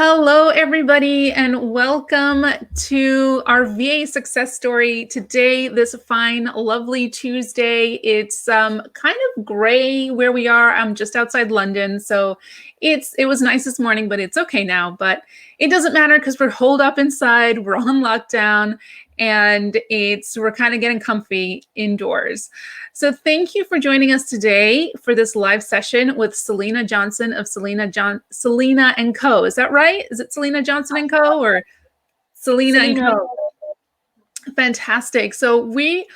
Hello, everybody, and welcome to our VA success story today, this fine, lovely Tuesday. It's kind of gray where we are. I'm just outside London, so it was nice this morning, but it's okay now. But it doesn't matter because we're holed up inside, we're on lockdown, and we're kind of getting comfy indoors. So thank you for joining us today for this live session with Selina Johnson of Selina and Co. Is that right? Is it Selina Johnson and Co. or Selina and Co? Fantastic. So we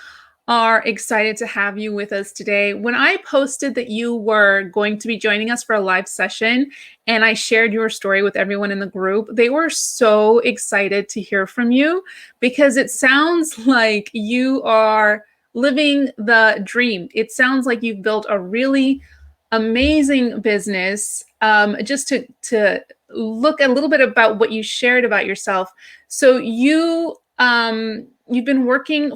are excited to have you with us today. When I posted that you were going to be joining us for a live session and I shared your story with everyone in the group, they were so excited to hear from you because it sounds like you are living the dream. It sounds like you've built a really amazing business. Just to look a little bit about what you shared about yourself. So you've been working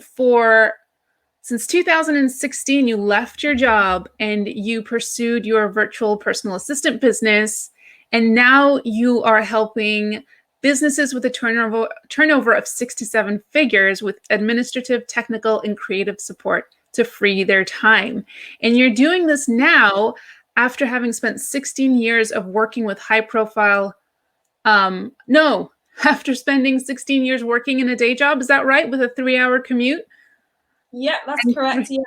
since 2016. You left your job and you pursued your virtual personal assistant business, and now you are helping businesses with a turnover of 6 to 7 figures with administrative, technical, and creative support to free their time. And you're doing this now after having spent 16 years of working with high-profile, after spending 16 years working in a day job. Is that right? With a 3-hour commute? Yeah, that's correct. Yes.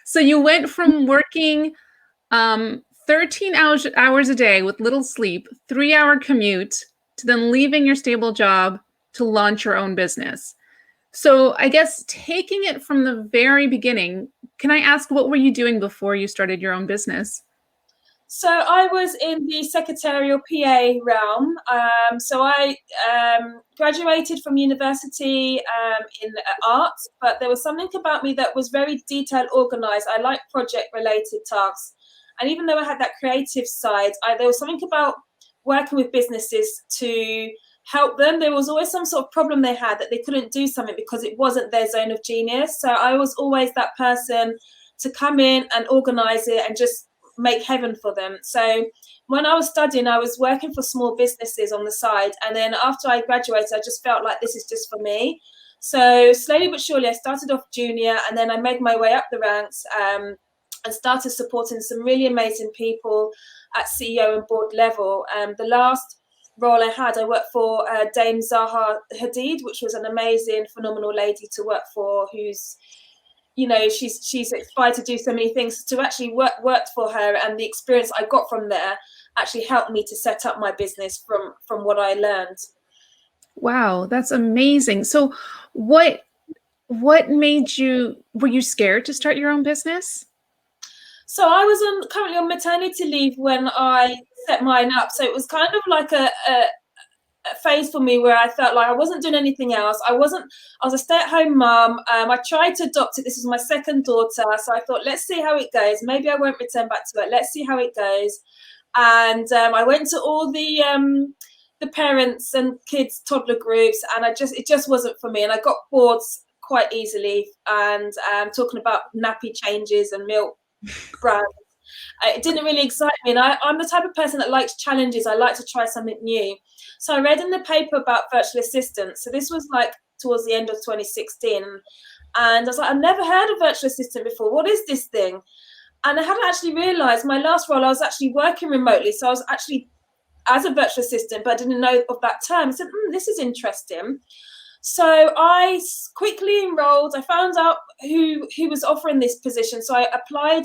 So you went from working 13 hours a day with little sleep, 3-hour commute, to then leaving your stable job to launch your own business. So I guess taking it from the very beginning, can I ask, what were you doing before you started your own business? So I was in the secretarial PA realm. So I graduated from university in art, but there was something about me that was very detail organized. I like project-related tasks. And even though I had that creative side, there was something about working with businesses to help them. There was always some sort of problem they had that they couldn't do something because it wasn't their zone of genius. So I was always that person to come in and organize it and just make heaven for them. So when I was studying, I was working for small businesses on the side. And then after I graduated, I just felt like this is just for me. So slowly but surely, I started off junior and then I made my way up the ranks and started supporting some really amazing people at CEO and board level. The last role I had, I worked for Dame Zaha Hadid, which was an amazing, phenomenal lady to work for, who's, you know, she's inspired to do so many things. To actually work for her, and the experience I got from there actually helped me to set up my business from what I learned. Wow, that's amazing. So what made you, were you scared to start your own business? So I was currently on maternity leave when I set mine up. So it was kind of like a phase for me where I felt like I wasn't doing anything else. I was a stay-at-home mom. I tried to adopt it. This was my second daughter. So I thought, let's see how it goes. Maybe I won't return back to it. Let's see how it goes. And I went to all the parents and kids toddler groups, and it just wasn't for me. And I got bored quite easily. And talking about nappy changes and milk brands, it didn't really excite me. And I'm the type of person that likes challenges. I like to try something new. So I read in the paper about virtual assistants. So this was like towards the end of 2016. And I was like, I've never heard of virtual assistant before. What is this thing? And I hadn't actually realized my last role, I was actually working remotely. So I was actually as a virtual assistant, but I didn't know of that term. I said, this is interesting. So I quickly enrolled. I found out who was offering this position. So I applied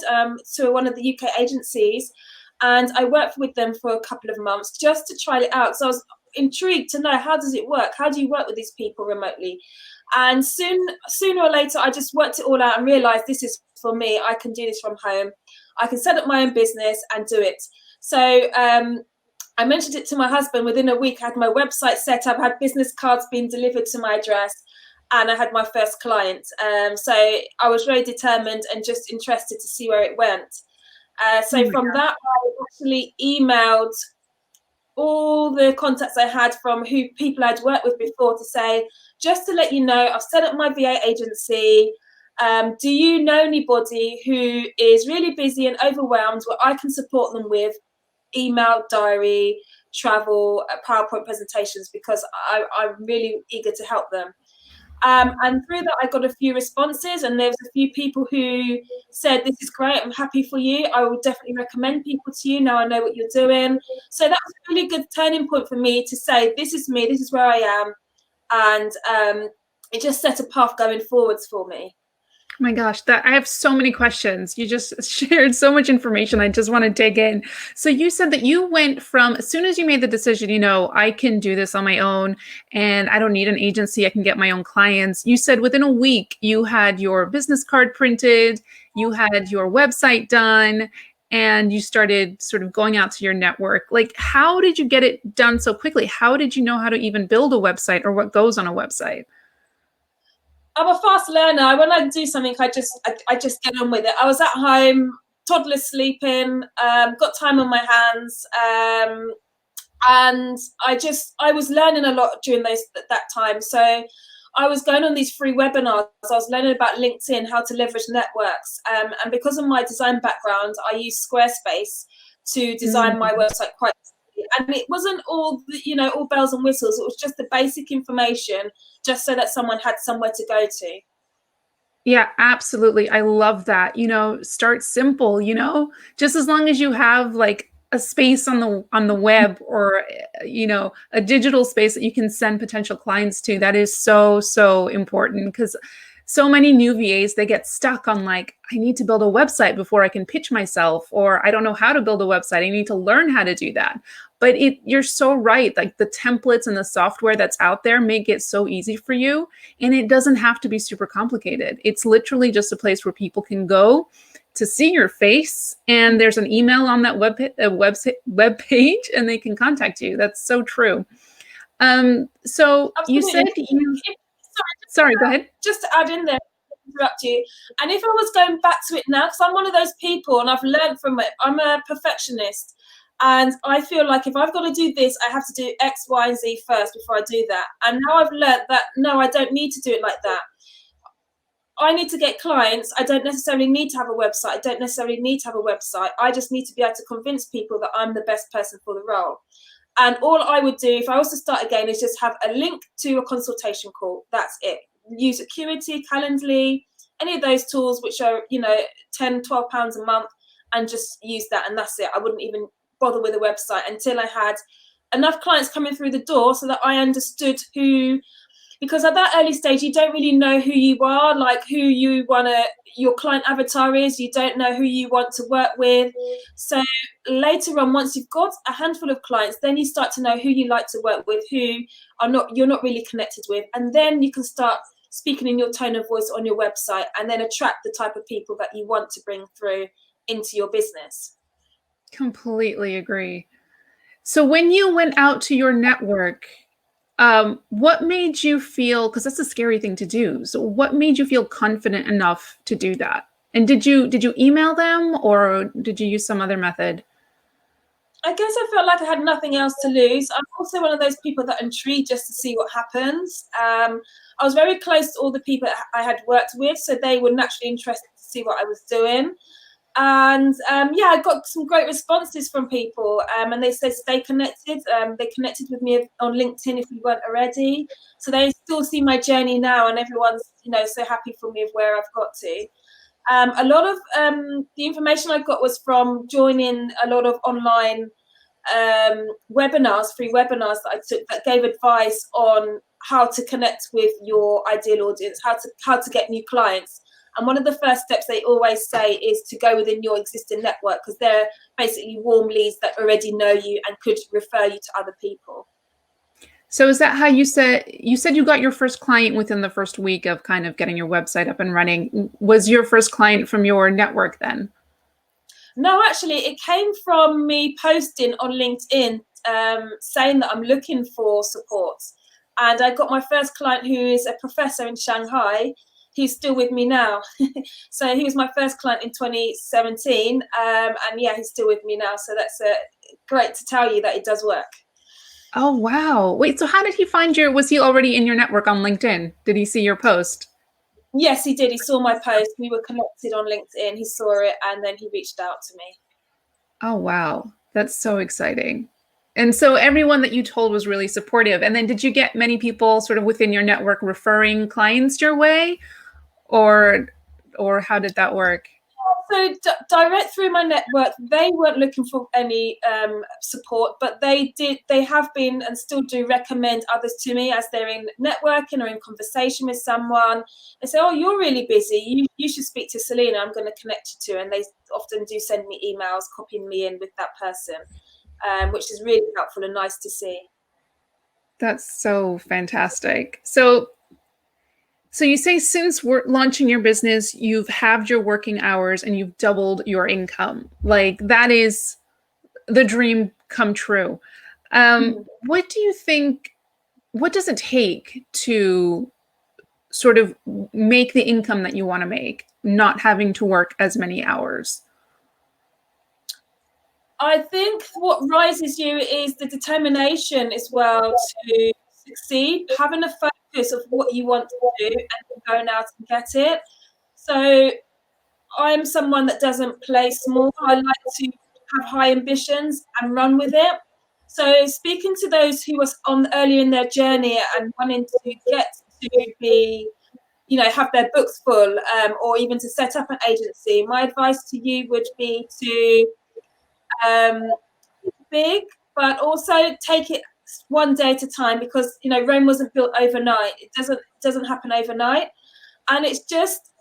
to one of the UK agencies, and I worked with them for a couple of months just to try it out. So I was intrigued to know, how does it work? How do you work with these people remotely? And sooner or later, I just worked it all out and realized this is for me. I can do this from home. I can set up my own business and do it. So I mentioned it to my husband. Within a week, I had my website set up, I had business cards being delivered to my address, and I had my first client. So I was very determined and just interested to see where it went. So from that, I actually emailed all the contacts I had from people I'd worked with before to say, just to let you know, I've set up my VA agency. Do you know anybody who is really busy and overwhelmed where I can support them with email, diary, travel, PowerPoint presentations, because I'm really eager to help them. And through that, I got a few responses, and there was a few people who said, "This is great. I'm happy for you. I will definitely recommend people to you. Now I know what you're doing." So that was a really good turning point for me to say, "This is me. This is where I am," and it just set a path going forwards for me. Oh my gosh, that I have so many questions. You just shared so much information. I just want to dig in. So you said that you went from as soon as you made the decision, I can do this on my own and I don't need an agency. I can get my own clients. You said within a week you had your business card printed, you had your website done, and you started sort of going out to your network. Like, how did you get it done so quickly? How did you know how to even build a website or what goes on a website? I'm a fast learner. When I do something, I just get on with it. I was at home, toddlers sleeping, got time on my hands, and I was learning a lot during that time. So I was going on these free webinars. I was learning about LinkedIn, how to leverage networks, and because of my design background, I use Squarespace to design my website quite easily. And it wasn't all all bells and whistles. It was just the basic information, just so that someone had somewhere to go to. Yeah, absolutely. I love that. Start simple, just as long as you have like a space on the web or a digital space that you can send potential clients to. That is so important because so many new VAs they get stuck on like I need to build a website before I can pitch myself or I don't know how to build a website. I need to learn how to do that. But you're so right. Like the templates and the software that's out there make it so easy for you. And it doesn't have to be super complicated. It's literally just a place where people can go to see your face, and there's an email on that web page, and they can contact you. That's so true. So you said Absolutely. sorry, go ahead. Just to add in there, interrupt you. And if I was going back to it now, because I'm one of those people and I've learned from it, I'm a perfectionist. And I feel like if I've got to do this, I have to do X, Y, and Z first before I do that. And now I've learned that no, I don't need to do it like that. I need to get clients. I don't necessarily need to have a website. I don't necessarily need to have a website. I just need to be able to convince people that I'm the best person for the role. And all I would do if I was to start again is just have a link to a consultation call. That's it. Use Acuity, Calendly, any of those tools which are, £10, £12 a month, and just use that. And that's it. I wouldn't even bother with a website until I had enough clients coming through the door so that I understood who, because at that early stage, you don't really know who you are, like who your client avatar is. You don't know who you want to work with. So later on, once you've got a handful of clients, then you start to know who you like to work with, who you're not really connected with. And then you can start speaking in your tone of voice on your website and then attract the type of people that you want to bring through into your business. Completely agree. So when you went out to your network, what made you feel, because that's a scary thing to do. So what made you feel confident enough to do that? And did you email them or did you use some other method? I guess I felt like I had nothing else to lose. I'm also one of those people that intrigue just to see what happens. I was very close to all the people I had worked with, so they were naturally interested to see what I was doing. And I got some great responses from people, and they said stay connected. They connected with me on LinkedIn if we weren't already, so they still see my journey now, and everyone's so happy for me of where I've got to. A lot of the information I got was from joining a lot of online webinars, free webinars that I took that gave advice on how to connect with your ideal audience, how to get new clients. And one of the first steps they always say is to go within your existing network, because they're basically warm leads that already know you and could refer you to other people. So is that how you said you got your first client within the first week of kind of getting your website up and running? Was your first client from your network then? No, actually, it came from me posting on LinkedIn saying that I'm looking for support. And I got my first client, who is a professor in Shanghai. He's still with me now. So he was my first client in 2017. And yeah, he's still with me now. So that's great to tell you that it does work. Oh, wow. Wait, so how did he find was he already in your network on LinkedIn? Did he see your post? Yes, he did. He saw my post. We were connected on LinkedIn. He saw it and then he reached out to me. Oh, wow. That's so exciting. And so everyone that you told was really supportive. And then did you get many people sort of within your network referring clients your way, or how did that work? So direct through my network, they weren't looking for any support, but they have been and still do recommend others to me as they're in networking or in conversation with someone. They say, oh, you're really busy, you should speak to Selina, I'm going to connect you to. And they often do send me emails copying me in with that person, which is really helpful and nice to see. That's so fantastic. So you say since we're launching your business, you've halved your working hours and you've doubled your income. Like that is the dream come true. What do you think, what does it take to sort of make the income that you want to make, not having to work as many hours? I think what rises you is the determination as well to succeed, having a focus of what you want to do and going out and get it. So I'm someone that doesn't play small. I like to have high ambitions and run with it. So speaking to those who was on earlier in their journey and wanting to get to be, have their books full, or even to set up an agency, my advice to you would be to big, but also take it one day at a time, because Rome wasn't built overnight. It doesn't happen overnight, and it's just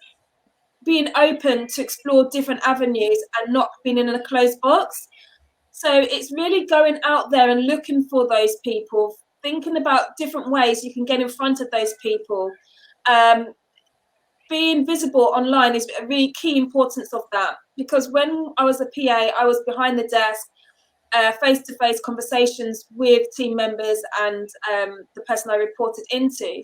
being open to explore different avenues and not being in a closed box. So it's really going out there and looking for those people, thinking about different ways you can get in front of those people. Being visible online is a really key importance of that, because when I was a PA, I was behind the desk, face-to-face conversations with team members and the person I reported into.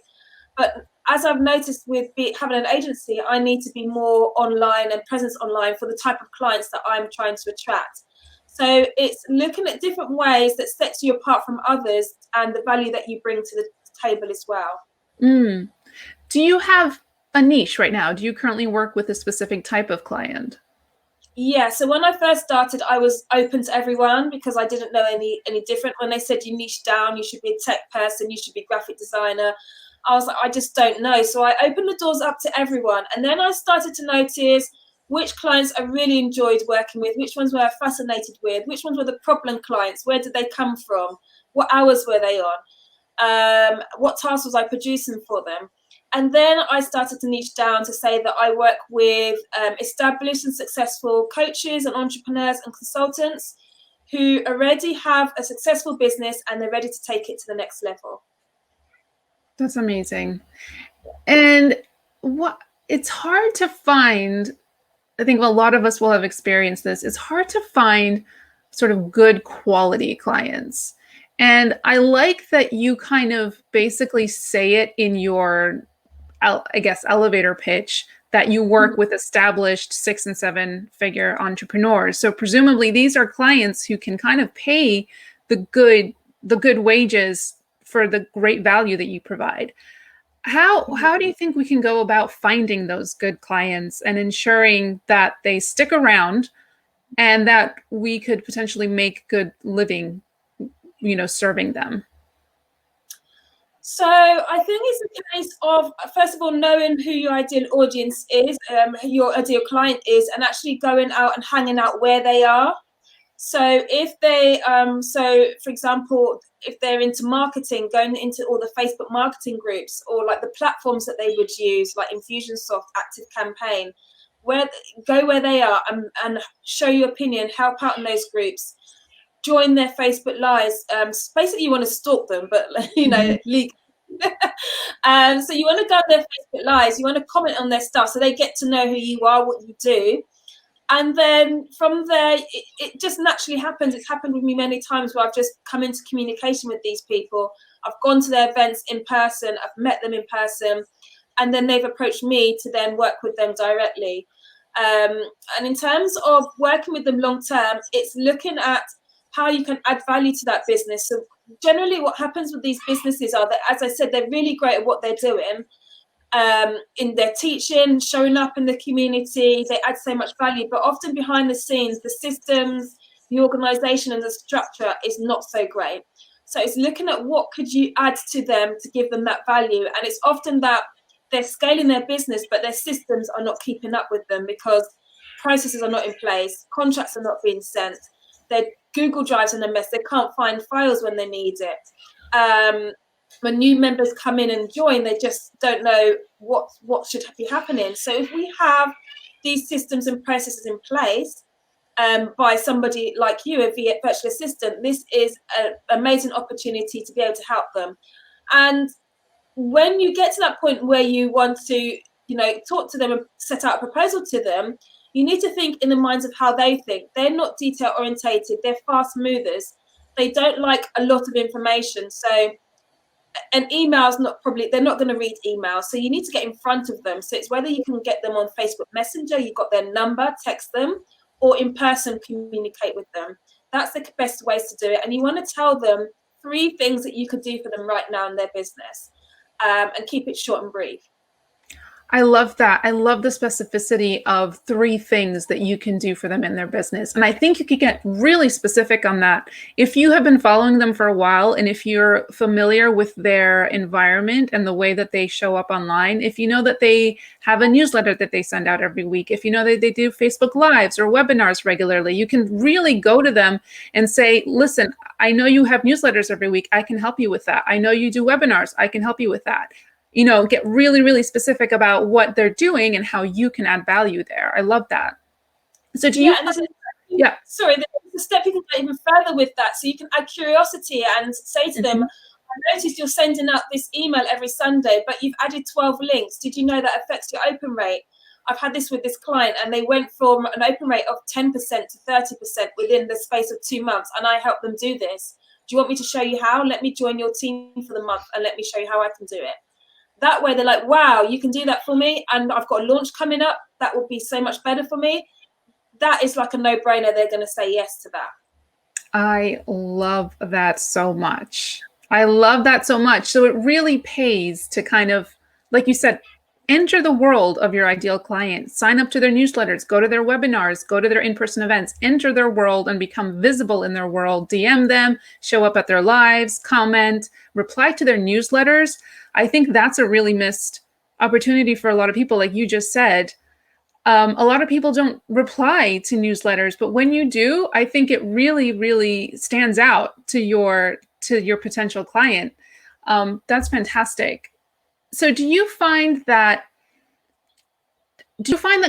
But as I've noticed with having an agency, I need to be more online and presence online for the type of clients that I'm trying to attract. So it's looking at different ways that sets you apart from others and the value that you bring to the table as well. Mm. Do you have a niche right now? Do you currently work with a specific type of client? Yeah, so when I first started, I was open to everyone because I didn't know any different. When they said you niche down, you should be a tech person, you should be a graphic designer, I was like, I just don't know. So I opened the doors up to everyone. And then I started to notice which clients I really enjoyed working with, which ones were I fascinated with, which ones were the problem clients, where did they come from, what hours were they on, what tasks was I producing for them. And then I started to niche down to say that I work with established and successful coaches and entrepreneurs and consultants who already have a successful business and they're ready to take it to the next level. That's amazing. And it's hard to find, I think a lot of us will have experienced this, it's hard to find sort of good quality clients. And I like that you kind of basically say it in your, I guess, elevator pitch that you work with established 6 and 7 figure entrepreneurs. So presumably these are clients who can kind of pay the good wages for the great value that you provide. How do you think we can go about finding those good clients and ensuring that they stick around and that we could potentially make good living, serving them? So I think it's a case of, first of all, knowing who your ideal audience is, who your ideal client is, and actually going out and hanging out where they are. So if they, for example, if they're into marketing, going into all the Facebook marketing groups or like the platforms that they would use, like Infusionsoft, Active Campaign, go where they are and show your opinion, help out in those groups, join their Facebook lives. Basically, you want to stalk them, but leak. So you want to go on their Facebook lives, you want to comment on their stuff so they get to know who you are, what you do. And then from there, it just naturally happens. It's happened with me many times where I've just come into communication with these people. I've gone to their events in person, I've met them in person, and then they've approached me to then work with them directly. And in terms of working with them long term, it's looking at how you can add value to that business. So generally what happens with these businesses are that, as I said, they're really great at what they're doing. In their teaching, showing up in the community, they add so much value, but often behind the scenes, the systems, the organization and the structure is not so great. So it's looking at what could you add to them to give them that value. And it's often that they're scaling their business, but their systems are not keeping up with them because processes are not in place, contracts are not being sent, their Google Drive's in a mess, they can't find files when they need it. When new members come in and join, they just don't know what should be happening. So if we have these systems and processes in place, by somebody like you, a virtual assistant, this is an amazing opportunity to be able to help them. And when you get to that point where you want to, talk to them and set out a proposal to them, you need to think in the minds of how they think. They're not detail orientated, they're fast movers. They don't like a lot of information. So an email's they're not going to read emails. So you need to get in front of them. So it's whether you can get them on Facebook Messenger, you've got their number, text them, or in person communicate with them. That's the best ways to do it. And you want to tell them 3 things that you could do for them right now in their business, and keep it short and brief. I love that. I love the specificity of 3 things that you can do for them in their business. And I think you could get really specific on that. If you have been following them for a while, and if you're familiar with their environment and the way that they show up online, if you know that they have a newsletter that they send out every week, if you know that they do Facebook Lives or webinars regularly, you can really go to them and say, listen, I know you have newsletters every week. I can help you with that. I know you do webinars. I can help you with that. Get really, really specific about what they're doing and how you can add value there. I love that. So do you? Yeah. Sorry, there's a step you can go even further with that. So you can add curiosity and say to them, I noticed you're sending out this email every Sunday, but you've added 12 links. Did you know that affects your open rate? I've had this with this client, and they went from an open rate of 10% to 30% within the space of 2 months, and I helped them do this. Do you want me to show you how? Let me join your team for the month, and let me show you how I can do it. That way they're like, wow, you can do that for me, and I've got a launch coming up. That will be so much better for me. That is like a no-brainer. They're going to say yes to that. I love that so much. I love that so much. So it really pays to kind of, like you said, enter the world of your ideal client, sign up to their newsletters, go to their webinars, go to their in-person events, enter their world and become visible in their world, DM them, show up at their lives, comment, reply to their newsletters. I think that's a really missed opportunity for a lot of people. Like you just said, a lot of people don't reply to newsletters, but when you do, I think it really, really stands out to your potential client. That's fantastic. So do you find that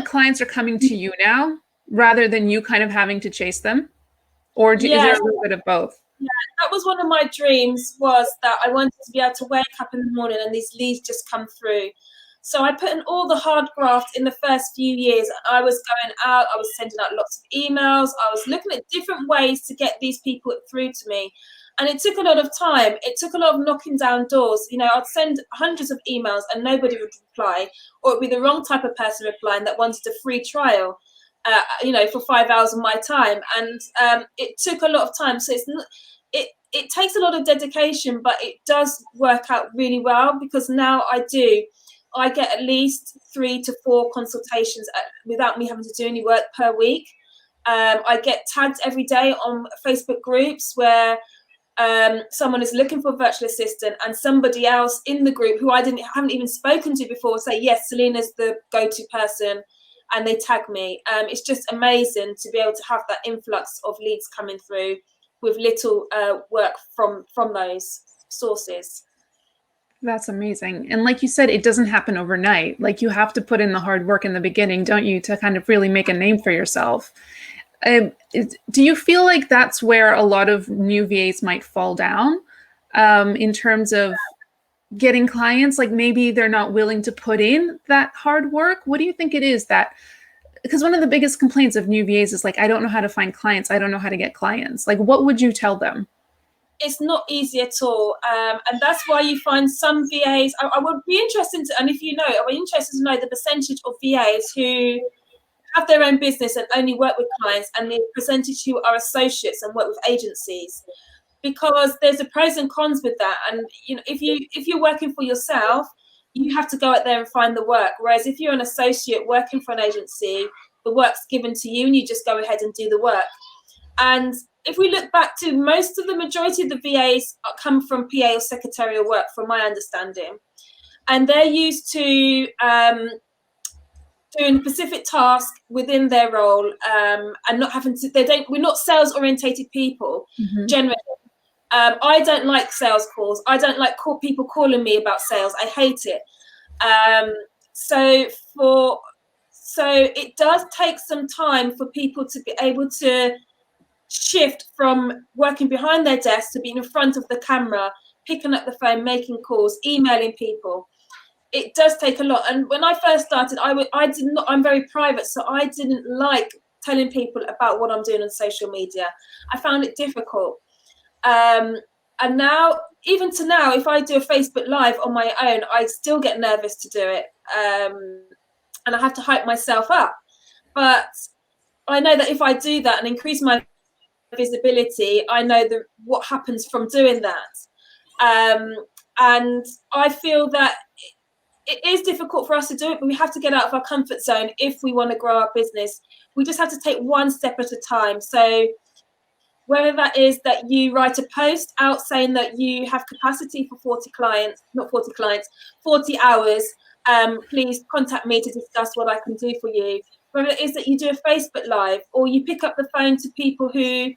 clients are coming to you now rather than you kind of having to chase them? Or is there a little bit of both? Yeah, that was one of my dreams, was that I wanted to be able to wake up in the morning and these leads just come through. So I put in all the hard graft in the first few years. I was going out, I was sending out lots of emails, I was looking at different ways to get these people through to me. And it took a lot of time. It took a lot of knocking down doors. I'd send hundreds of emails and nobody would reply, or it'd be the wrong type of person replying that wanted a free trial, for 5 hours of my time. And it took a lot of time. So it takes a lot of dedication, but it does work out really well, because now I get at least 3 to 4 consultations without me having to do any work per week. I get tagged every day on Facebook groups where someone is looking for a virtual assistant, and somebody else in the group who I haven't even spoken to before say, yes, Selina's the go-to person, and they tag me. It's just amazing to be able to have that influx of leads coming through with little work from those sources. That's amazing. And like you said, it doesn't happen overnight. Like, you have to put in the hard work in the beginning, don't you, to kind of really make a name for yourself. Do you feel like that's where a lot of new VAs might fall down in terms of getting clients? Like, maybe they're not willing to put in that hard work. What do you think it is that, because one of the biggest complaints of new VAs is like, I don't know how to find clients. I don't know how to get clients. Like, what would you tell them? It's not easy at all. And that's why you find some VAs, I would be interested to, and if you know, I'd be interested to know the percentage of VAs who have their own business and only work with clients, and the percentage who are associates and work with agencies, because there's a pros and cons with that. And if you're working for yourself, you have to go out there and find the work, whereas if you're an associate working for an agency, the work's given to you and you just go ahead and do the work. And if we look back to the majority of the VAs come from PA or secretarial work, from my understanding, and they're used to doing a specific task within their role, and not having to. We're not sales orientated people generally. I don't like sales calls. I don't like people calling me about sales. I hate it. So it does take some time for people to be able to shift from working behind their desk to being in front of the camera, picking up the phone, making calls, emailing people. It does take a lot. And when I first started, I'm very private, so I didn't like telling people about what I'm doing on social media. I found it difficult. And now, even to now, if I do a Facebook Live on my own, I still get nervous to do it. And I have to hype myself up. But I know that if I do that and increase my visibility, I know what happens from doing that. And I feel that it is difficult for us to do it, but we have to get out of our comfort zone if we want to grow our business. We just have to take one step at a time. So whether that is that you write a post out saying that you have capacity for 40 hours, please contact me to discuss what I can do for you. Whether it is that you do a Facebook Live, or you pick up the phone to people who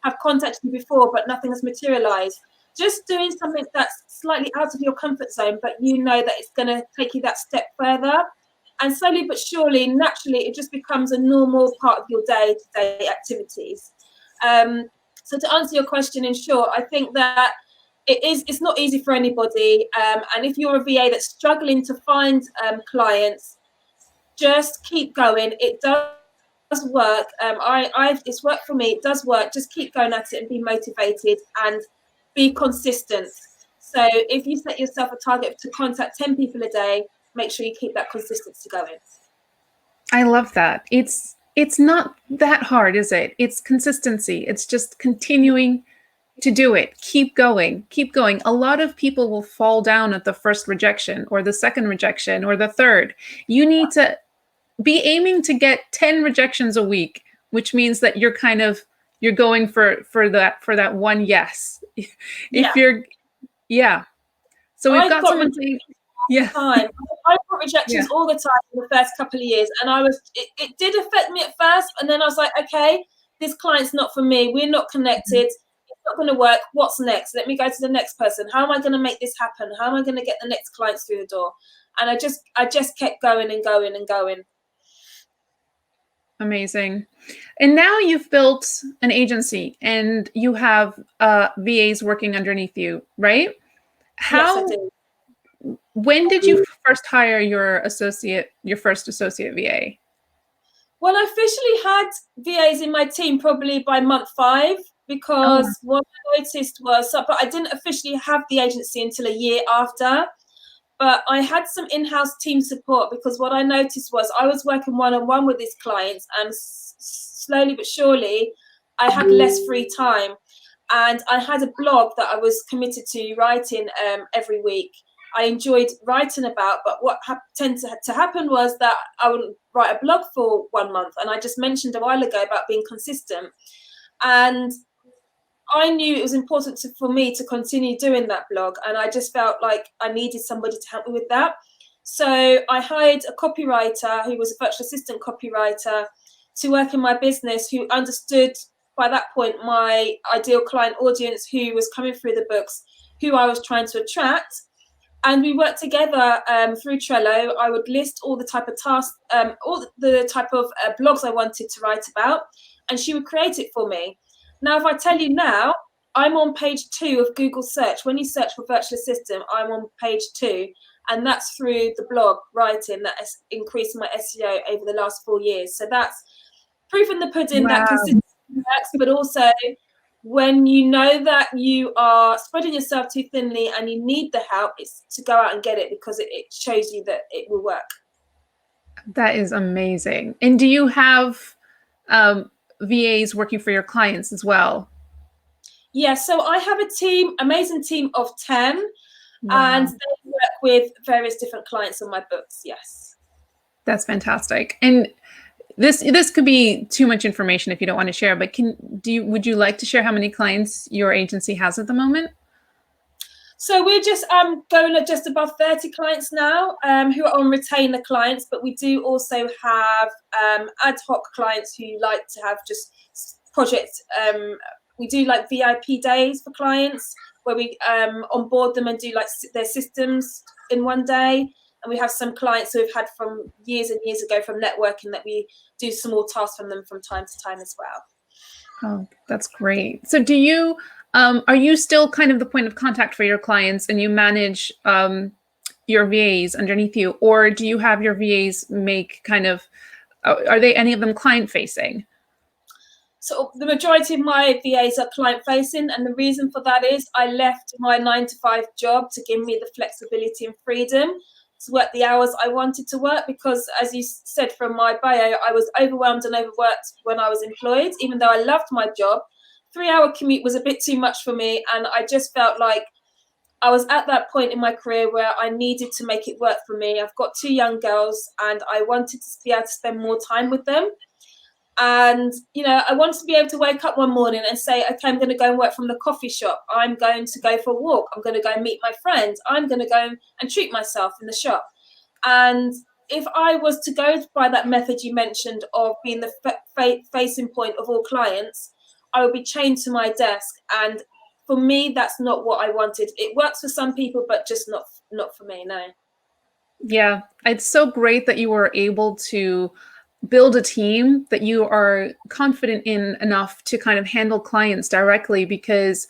have contacted you before but nothing has materialized. Just doing something that's slightly out of your comfort zone, but you know that it's going to take you that step further. And slowly but surely, naturally, it just becomes a normal part of your day-to-day activities. So to answer your question in short, I think that it's not easy for anybody. And if you're a VA that's struggling to find clients, just keep going. It does work. It's worked for me. It does work. Just keep going at it and be motivated and be consistent. So if you set yourself a target to contact 10 people a day, make sure you keep that consistency going. I love that. It's not that hard, is it? It's consistency. It's just continuing to do it. Keep going. Keep going. A lot of people will fall down at the first rejection or the second rejection or the third. You need to be aiming to get 10 rejections a week, which means that you're going for that one yes. So we've got someone saying, I got rejections all the time in the first couple of years, and it did affect me at first, and then I was like, okay, this client's not for me. We're not connected. It's not going to work. What's next? Let me go to the next person. How am I going to make this happen? How am I going to get the next clients through the door? And I just kept going and going and going. Amazing. And now you've built an agency and you have VAs working underneath you, right? Yes, I do. When did you first hire your first associate VA? Well, I officially had VAs in my team probably by month 5, because what I noticed was, but I didn't officially have the agency until a year after. But I had some in-house team support, because what I noticed was I was working one-on-one with these clients, and slowly but surely I had less free time. And I had a blog that I was committed to writing every week. I enjoyed writing about, but what tended to happen was that I would write a blog for 1 month, and I just mentioned a while ago about being consistent. And I knew it was important for me to continue doing that blog, and I just felt like I needed somebody to help me with that. So I hired a copywriter who was a virtual assistant copywriter to work in my business, who understood by that point my ideal client audience, who was coming through the books, who I was trying to attract. And we worked together through Trello. I would list all the type of tasks, all the type of blogs I wanted to write about, and she would create it for me. Now, if I tell you now, I'm on page 2 of Google search. When you search for virtual assistant, I'm on page 2. And that's through the blog writing that has increased my SEO over the last 4 years. So that's proof in the pudding that consistency works, but also when you know that you are spreading yourself too thinly and you need the help, it's to go out and get it, because it shows you that it will work. That is amazing. And do you have VAs working for your clients as well? Yeah, so I have a amazing team of 10, and they work with various different clients on my books. Yes. That's fantastic. And This could be too much information if you don't want to share, but would you like to share how many clients your agency has at the moment? So we're just going at just above 30 clients now, who are on retainer clients, but we do also have ad hoc clients who like to have just projects. We do like VIP days for clients where we onboard them and do like their systems in one day. And we have some clients who have had from years and years ago from networking that we do some more tasks from them from time to time as well. Oh, that's great. So are you still kind of the point of contact for your clients and you manage your VAs underneath you, or do you have your VAs make kind of, are they any of them client facing? So the majority of my VAs are client facing, and the reason for that is I left my 9 to 5 job to give me the flexibility and freedom to work the hours I wanted to work, because as you said from my bio, I was overwhelmed and overworked when I was employed. Even though I loved my job, 3-hour commute was a bit too much for me, and I just felt like I was at that point in my career where I needed to make it work for me. I've got 2 young girls and I wanted to be able to spend more time with them. And, I wanted to be able to wake up one morning and say, okay, I'm going to go and work from the coffee shop. I'm going to go for a walk. I'm going to go and meet my friends. I'm going to go and treat myself in the shop. And if I was to go by that method you mentioned of being the facing point of all clients, I would be chained to my desk. And for me, that's not what I wanted. It works for some people, but just not for me, no. Yeah, it's so great that you were able to build a team that you are confident in enough to kind of handle clients directly, because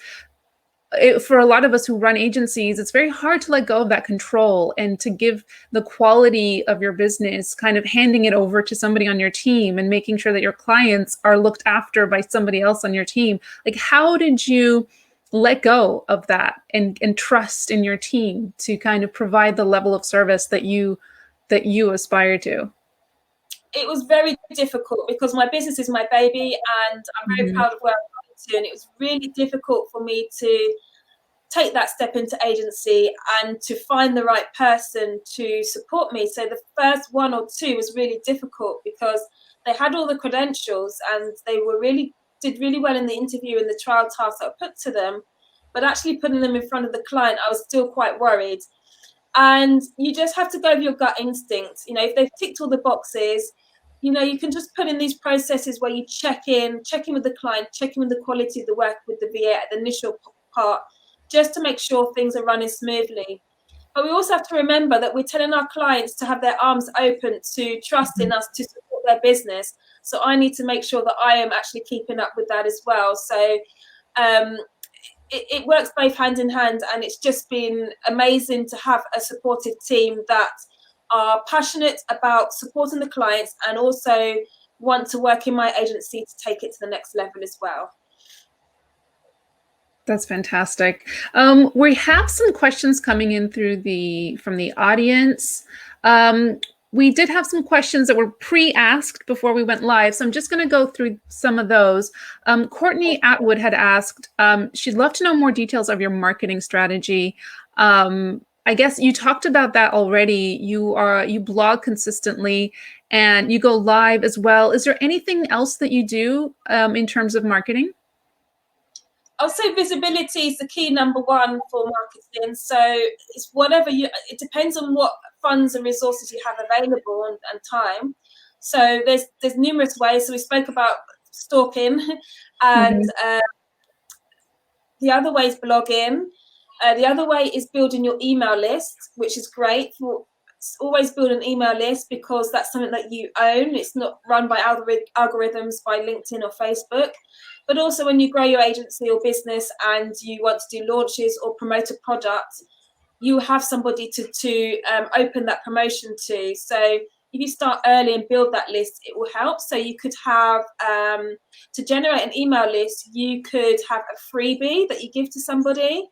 for a lot of us who run agencies, it's very hard to let go of that control and to give the quality of your business, kind of handing it over to somebody on your team and making sure that your clients are looked after by somebody else on your team. Like, how did you let go of that and trust in your team to kind of provide the level of service that you aspire to? It was very difficult because my business is my baby and I'm very Mhm. proud of where I've got to. And it was really difficult for me to take that step into agency and to find the right person to support me. So the first 1 or 2 was really difficult because they had all the credentials and they did really well in the interview and the trial tasks that were put to them. But actually putting them in front of the client, I was still quite worried. And you just have to go with your gut instinct. If they've ticked all the boxes, you can just put in these processes where you check in with the client, check in with the quality of the work with the VA at the initial part, just to make sure things are running smoothly. But we also have to remember that we're telling our clients to have their arms open, to trust in us to support their business. So I need to make sure that I am actually keeping up with that as well. So it works both hand in hand, and it's just been amazing to have a supportive team that are passionate about supporting the clients and also want to work in my agency to take it to the next level as well. That's fantastic. We have some questions coming in from the audience. We did have some questions that were pre-asked before we went live, so I'm just going to go through some of those. Courtney Atwood had asked, she'd love to know more details of your marketing strategy. I guess you talked about that already. You blog consistently and you go live as well. Is there anything else that you do in terms of marketing? I'll say visibility is the key number 1 for marketing. So it's it depends on what funds and resources you have available and time. So there's numerous ways. So we spoke about stalking and the other way is blogging. The other way is building your email list, which is great. Always build an email list because that's something that you own. It's not run by algorithms by LinkedIn or Facebook. But also when you grow your agency or business and you want to do launches or promote a product, you have somebody to open that promotion to. So if you start early and build that list, it will help. So you could have, to generate an email list, you could have a freebie that you give to somebody,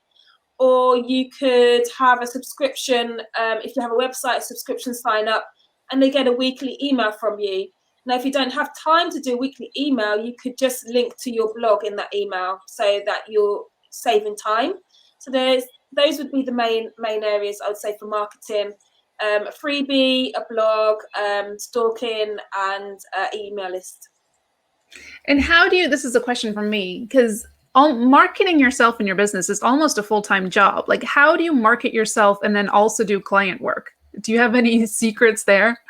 or you could have a subscription. If you have a website, a subscription sign up, and they get a weekly email from you. Now, if you don't have time to do a weekly email, you could just link to your blog in that email so that you're saving time. So those would be the main areas I would say for marketing. a freebie, a blog, stalking, and email list. And how do you, this is a question from me, because marketing yourself in your business is almost a full-time job. Like, how do you market yourself and then also do client work? Do you have any secrets there?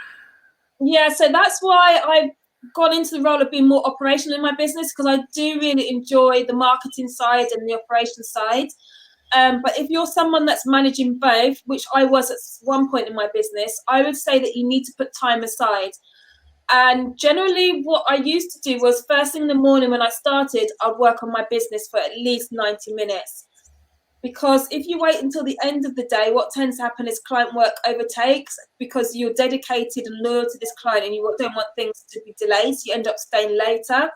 Yeah, so that's why I've gone into the role of being more operational in my business, because I do really enjoy the marketing side and the operation side. But if you're someone that's managing both, which I was at one point in my business, I would say that you need to put time aside. And generally, what I used to do was first thing in the morning when I started, I'd work on my business for at least 90 minutes. Because if you wait until the end of the day, what tends to happen is client work overtakes, because you're dedicated and loyal to this client and you don't want things to be delayed. So you end up staying later.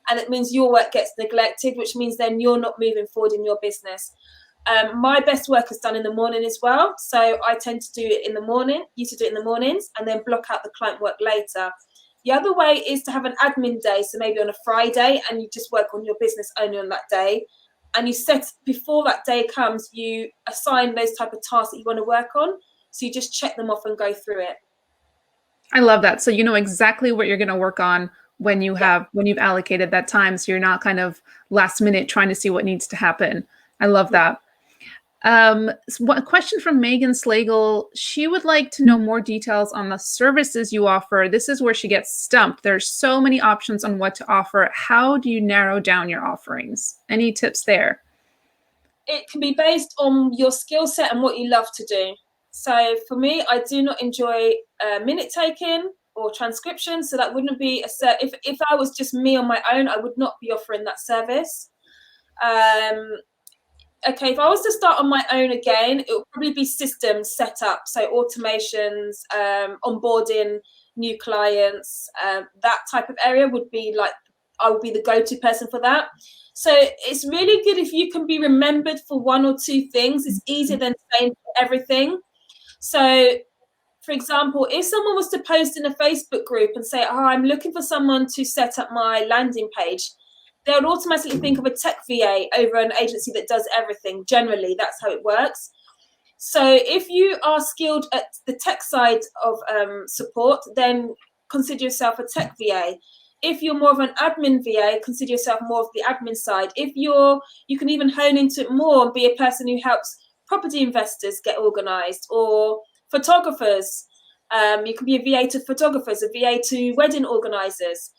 And it means your work gets neglected, which means then you're not moving forward in your business. My best work is done in the morning as well. So I tend to do it in the morning, used to do it in the mornings, and then block out the client work later. The other way is to have an admin day. So maybe on a Friday, and you just work on your business only on that day. And you set, before that day comes, you assign those type of tasks that you want to work on. So you just check them off and go through it. I love that. So you know exactly what you're going to work on when you Yeah. have when you've allocated that time. So you're not kind of last minute trying to see what needs to happen. I love that. A question from Megan Slagle. She would like to know more details on the services you offer. This is where she gets stumped. There's so many options on what to offer. How do you narrow down your offerings? Any tips there? It can be based on your skill set and what you love to do. So for me, I do not enjoy minute taking or transcription. So that wouldn't be if I was just me on my own, I would not be offering that service. Okay, if I was to start on my own again, it would probably be systems set up, so automations, onboarding new clients, that type of area would be like, I would be the go-to person for that. So it's really good if you can be remembered for one or two things. It's easier than saying everything. So, for example, if someone was to post in a Facebook group and say, oh, I'm looking for someone to set up my landing page, they would automatically think of a tech VA over an agency that does everything. Generally, that's how it works. So if you are skilled at the tech side of support, then consider yourself a tech VA. If you're more of an admin VA, consider yourself more of the admin side. You can even hone into it more and be a person who helps property investors get organized, or photographers. You can be a VA to photographers, a VA to wedding organizers.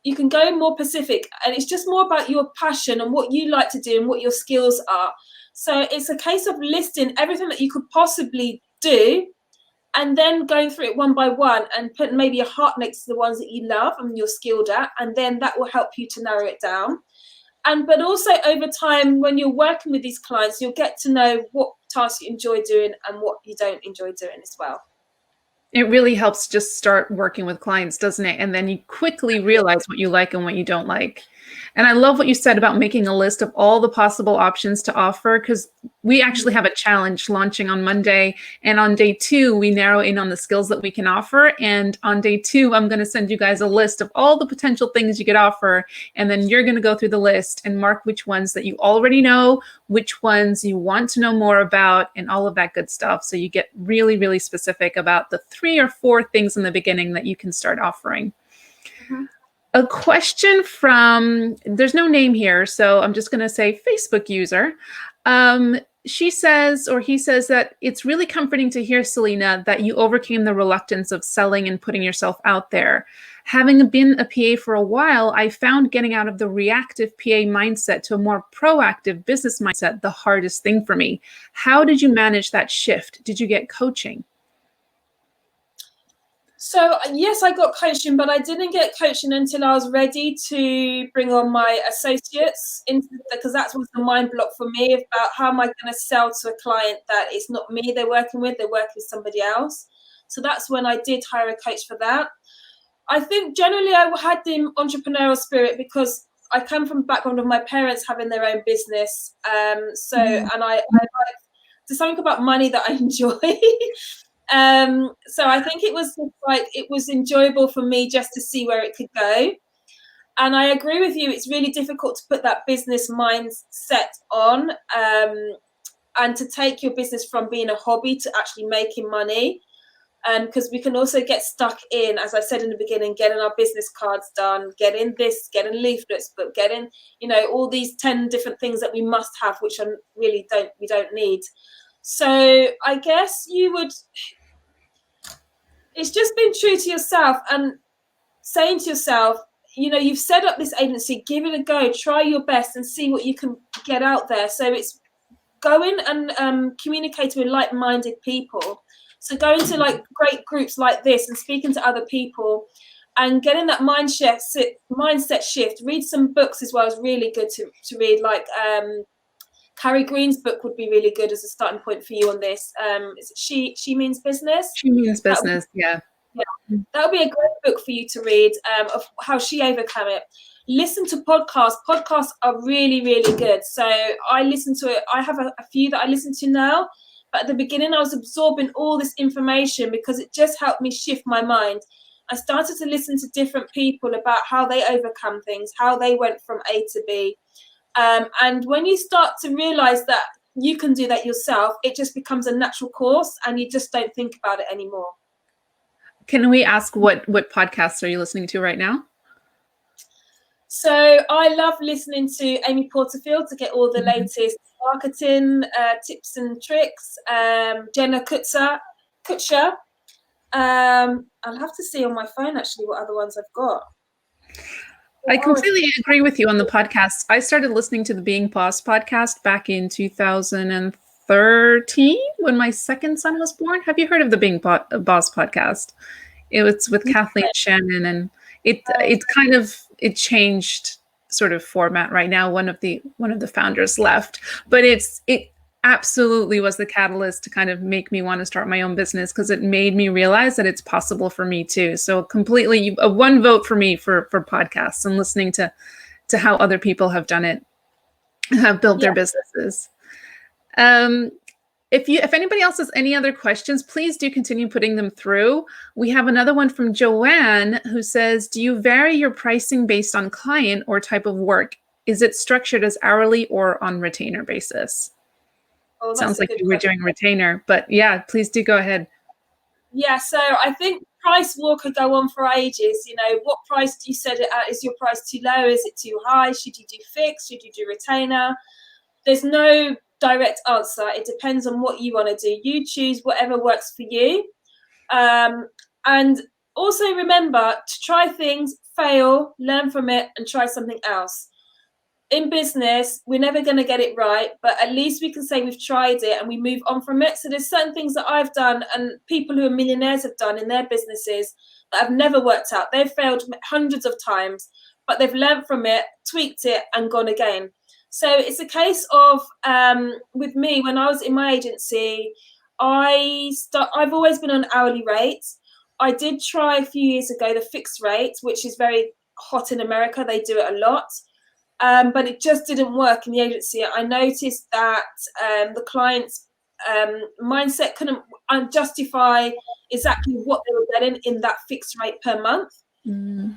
You can go more specific, and it's just more about your passion and what you like to do and what your skills are. So it's a case of listing everything that you could possibly do, and then going through it one by one and putting maybe a heart next to the ones that you love and you're skilled at, and then that will help you to narrow it down. But also over time, when you're working with these clients, you'll get to know what tasks you enjoy doing and what you don't enjoy doing as well. It really helps just start working with clients, doesn't it? And then you quickly realize what you like and what you don't like. And I love what you said about making a list of all the possible options to offer, because we actually have a challenge launching on Monday. And on day 2, we narrow in on the skills that we can offer. And on day 2, I'm going to send you guys a list of all the potential things you could offer. And then you're going to go through the list and mark which ones that you already know, which ones you want to know more about, and all of that good stuff. So you get really, really specific about the 3 or 4 things in the beginning that you can start offering. Mm-hmm. A question from, there's no name here, so I'm just going to say Facebook user. She says, or he says, that it's really comforting to hear, Selina, that you overcame the reluctance of selling and putting yourself out there. Having been a PA for a while, I found getting out of the reactive PA mindset to a more proactive business mindset the hardest thing for me. How did you manage that shift? Did you get coaching? So yes, I got coaching, but I didn't get coaching until I was ready to bring on my associates, because that was the mind block for me about how am I going to sell to a client that it's not me they're working with with somebody else. So that's when I did hire a coach for that. I think generally I had the entrepreneurial spirit because I come from a background of my parents having their own business. And I like, there's something about money that I enjoy. So I think it was like, it was enjoyable for me just to see where it could go. And I agree with you, it's really difficult to put that business mindset on, and to take your business from being a hobby to actually making money. because we can also get stuck in, as I said in the beginning, getting our business cards done, getting this, getting leaflets, but getting, all these 10 different things that we must have, which are really we don't need. So I guess it's just being true to yourself and saying to yourself, you've set up this agency, give it a go, try your best and see what you can get out there. So it's going and communicating with like-minded people. So going to like great groups like this and speaking to other people and getting that mindset shift. Read some books as well is really good to read. Like Carrie Green's book would be really good as a starting point for you on this. Is it She Means Business? She Means Business, yeah. That would be a great book for you to read, of how she overcome it. Listen to podcasts. Podcasts are really, really good. So I listen to it. I have a few that I listen to now. But at the beginning, I was absorbing all this information because it just helped me shift my mind. I started to listen to different people about how they overcome things, how they went from A to B. And when you start to realize that you can do that yourself, it just becomes a natural course and you just don't think about it anymore. Can we ask what podcasts are you listening to right now? So I love listening to Amy Porterfield to get all the latest marketing tips and tricks. Jenna Kutcher. I'll have to see on my phone actually what other ones I've got. I completely agree with you on the podcast. I started listening to the Being Boss podcast back in 2013 when my second son was born. Have you heard of the Being Boss podcast? It was with Kathleen Shannon, and it changed sort of format right now. One of the founders left, but it absolutely was the catalyst to kind of make me want to start my own business because it made me realize that it's possible for me too. So completely one vote for me for podcasts and listening to how other people have done it, have built their businesses. If anybody else has any other questions, please do continue putting them through. We have another one from Joanne who says, do you vary your pricing based on client or type of work? Is it structured as hourly or on retainer basis? Oh, sounds like you were doing retainer, but yeah, please do go ahead. Yeah, so I think price war could go on for ages. What price do you set it at? Is your price too low? Is it too high? Should you do fixed? Should you do retainer? There's no direct answer. It depends on what you want to do. You choose whatever works for you. And also remember to try things, fail, learn from it, and try something else. In business, we're never going to get it right, but at least we can say we've tried it and we move on from it. So there's certain things that I've done and people who are millionaires have done in their businesses that have never worked out. They've failed hundreds of times, but they've learned from it, tweaked it, and gone again. So it's a case of, with me, when I was in my agency, I've always been on hourly rates. I did try a few years ago the fixed rate, which is very hot in America. They do it a lot. But it just didn't work in the agency. I noticed that the client's mindset couldn't justify exactly what they were getting in that fixed rate per month. And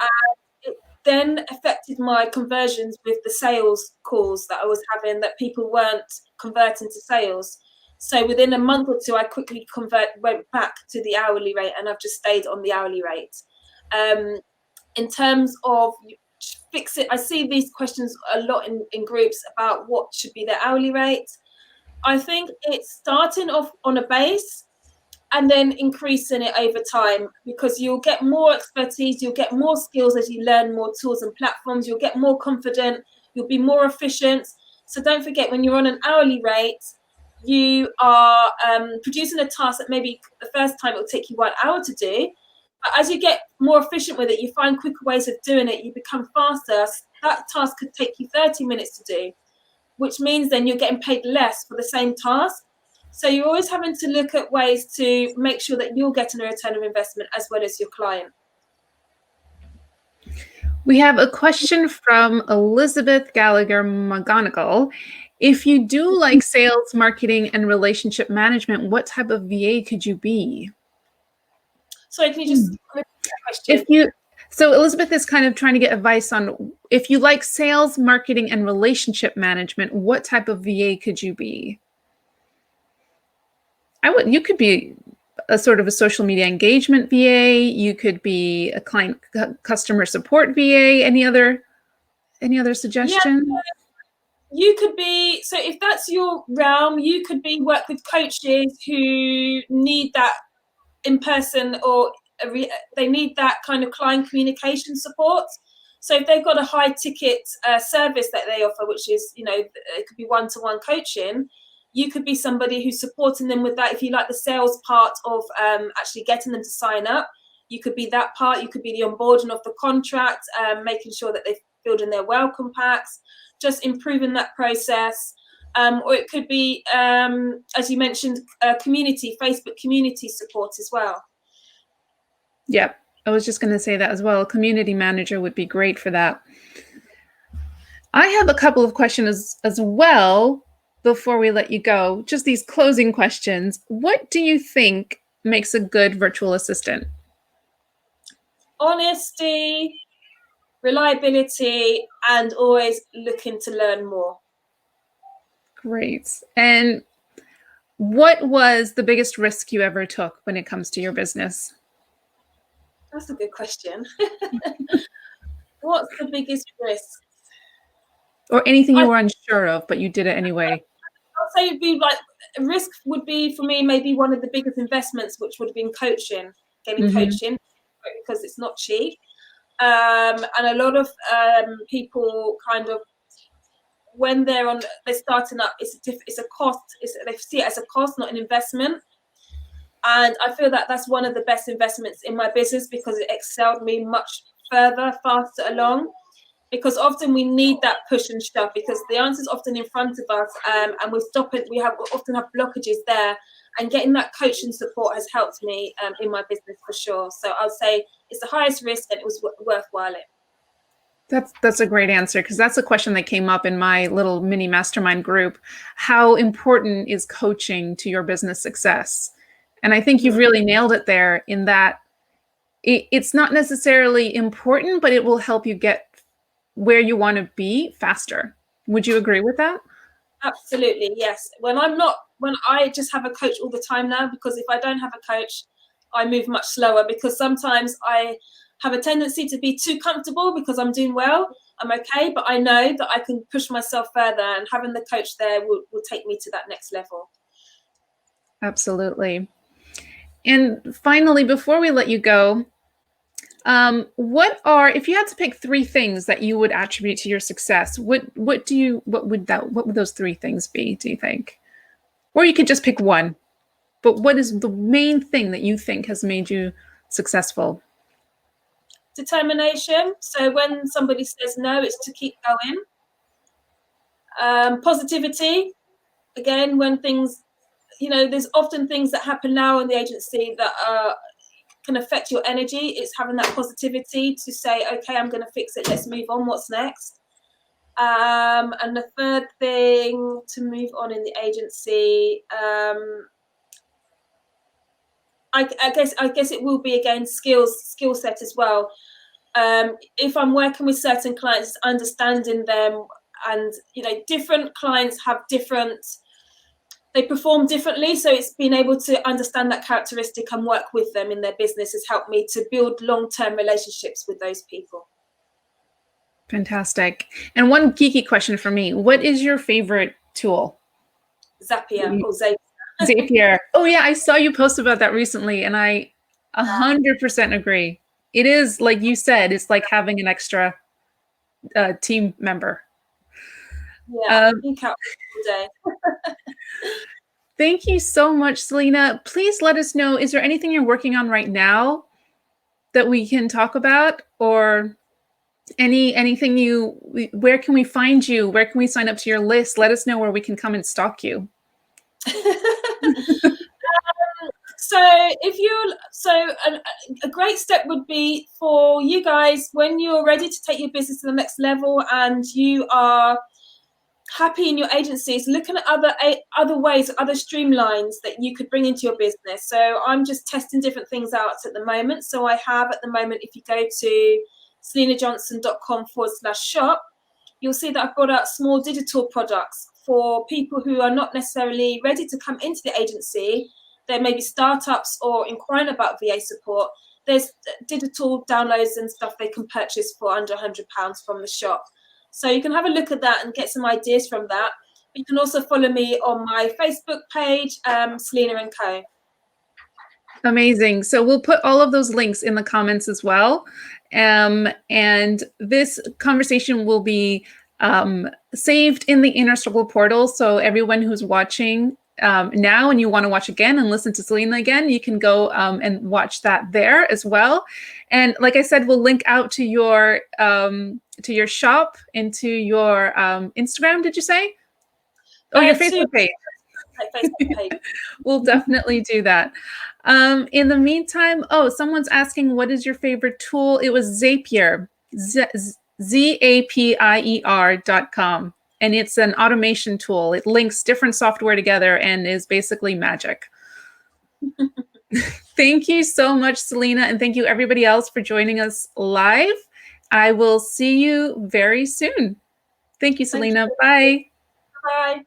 it then affected my conversions with the sales calls that I was having, that people weren't converting to sales. So within a month or two, I quickly went back to the hourly rate, and I've just stayed on the hourly rate. In terms of fix it, I see these questions a lot in groups about what should be the hourly rate. I think it's starting off on a base and then increasing it over time, because you'll get more expertise, you'll get more skills as you learn more tools and platforms, you'll get more confident, you'll be more efficient. So don't forget, when you're on an hourly rate, you are producing a task that maybe the first time it'll take you 1 hour to do. But as you get more efficient with it, you find quicker ways of doing it, you become faster. That task could take you 30 minutes to do, which means then you're getting paid less for the same task. So you're always having to look at ways to make sure that you're getting a return of investment as well as your client. We have a question from Elizabeth Gallagher McGonigal. If you do like sales, marketing, and relationship management, what type of VA could you be? Sorry, can you just repeat that question? So Elizabeth is kind of trying to get advice on, if you like sales, marketing, and relationship management, what type of VA could you be? You could be a sort of a social media engagement VA. You could be a client customer support VA. Any other Yeah, suggestion? you could be, so if that's your realm, you could be work with coaches who need that in person, or they need that kind of client communication support. So if they've got a high ticket service that they offer, which is, it could be one-to-one coaching, you could be somebody who's supporting them with that. If you like the sales part of actually getting them to sign up, you could be that part. You could be the onboarding of the contract, making sure that they've filled in their welcome packs, just improving that process. Or it could be, as you mentioned, community, Facebook community support as well. Yep. I was just going to say that as well. A community manager would be great for that. I have a couple of questions as well before we let you go. Just these closing questions. What do you think makes a good virtual assistant? Honesty, reliability, and always looking to learn more. Great. And what was the biggest risk you ever took when it comes to your business? That's a good question. What's the biggest risk? Or anything you were unsure of, but you did it anyway? I'll say it'd be like, risk would be for me maybe one of the biggest investments, which would have been getting coaching, because it's not cheap. And a lot of people kind of, when they're starting up, it's a cost. They see it as a cost, not an investment. And I feel that that's one of the best investments in my business, because it excelled me much further, faster along. Because often we need that push and shove, because the answer's often in front of us, and we often have blockages there. And getting that coaching support has helped me in my business for sure. So I'll say it's the highest risk, and it was worthwhile it. That's a great answer, because that's a question that came up in my little mini mastermind group. How important is coaching to your business success? And I think you've really nailed it there, in that it's not necessarily important, but it will help you get where you want to be faster. Would you agree with that? Absolutely, yes. When I just have a coach all the time now, because if I don't have a coach, I move much slower, because sometimes I have a tendency to be too comfortable because I'm doing well, I'm okay, but I know that I can push myself further, and having the coach there will take me to that next level. Absolutely. And finally, before we let you go, if you had to pick 3 things that you would attribute to your success, what would those 3 things be, do you think? Or you could just pick one, but what is the main thing that you think has made you successful? Determination. So when somebody says no, it's to keep going. Positivity. Again, when things, there's often things that happen now in the agency that can affect your energy. It's having that positivity to say, okay, I'm going to fix it. Let's move on. What's next? And the third thing to move on in the agency, I guess it will be, again, skill set as well. If I'm working with certain clients, understanding them, and different clients have they perform differently, so it's being able to understand that characteristic and work with them in their business has helped me to build long-term relationships with those people. Fantastic. And one geeky question for me: what is your favorite tool? Zapier or Zapier. Zapier. Oh yeah, I saw you post about that recently, and I 100% agree. It is, like you said, it's like having an extra team member. Yeah, I think out all day. Thank you so much, Selina. Please let us know, is there anything you're working on right now that we can talk about, or anything where can we find you? Where can we sign up to your list? Let us know where we can come and stalk you. A great step would be for you guys, when you're ready to take your business to the next level and you are happy in your agencies, looking at other ways, other streamlines that you could bring into your business. So I'm just testing different things out at the moment. So I have at the moment, if you go to selinajohnson.com/shop, you'll see that I've brought out small digital products for people who are not necessarily ready to come into the agency, there may be startups or inquiring about VA support, there's digital downloads and stuff they can purchase for under £100 from the shop. So you can have a look at that and get some ideas from that. You can also follow me on my Facebook page, Selina Co. Amazing. So we'll put all of those links in the comments as well. And this conversation will be saved in the Inner Struggle portal. So everyone who's watching now and you want to watch again and listen to Selina again, you can go and watch that there as well. And like I said, we'll link out to your shop and to your Instagram, did you say? Oh, your Facebook page. Facebook page. We'll definitely do that. In the meantime, someone's asking, what is your favorite tool? It was Zapier, Zapier.com. And it's an automation tool. It links different software together and is basically magic. Thank you so much, Selina. And thank you everybody else for joining us live. I will see you very soon. Thank you, Selina. Bye. Bye.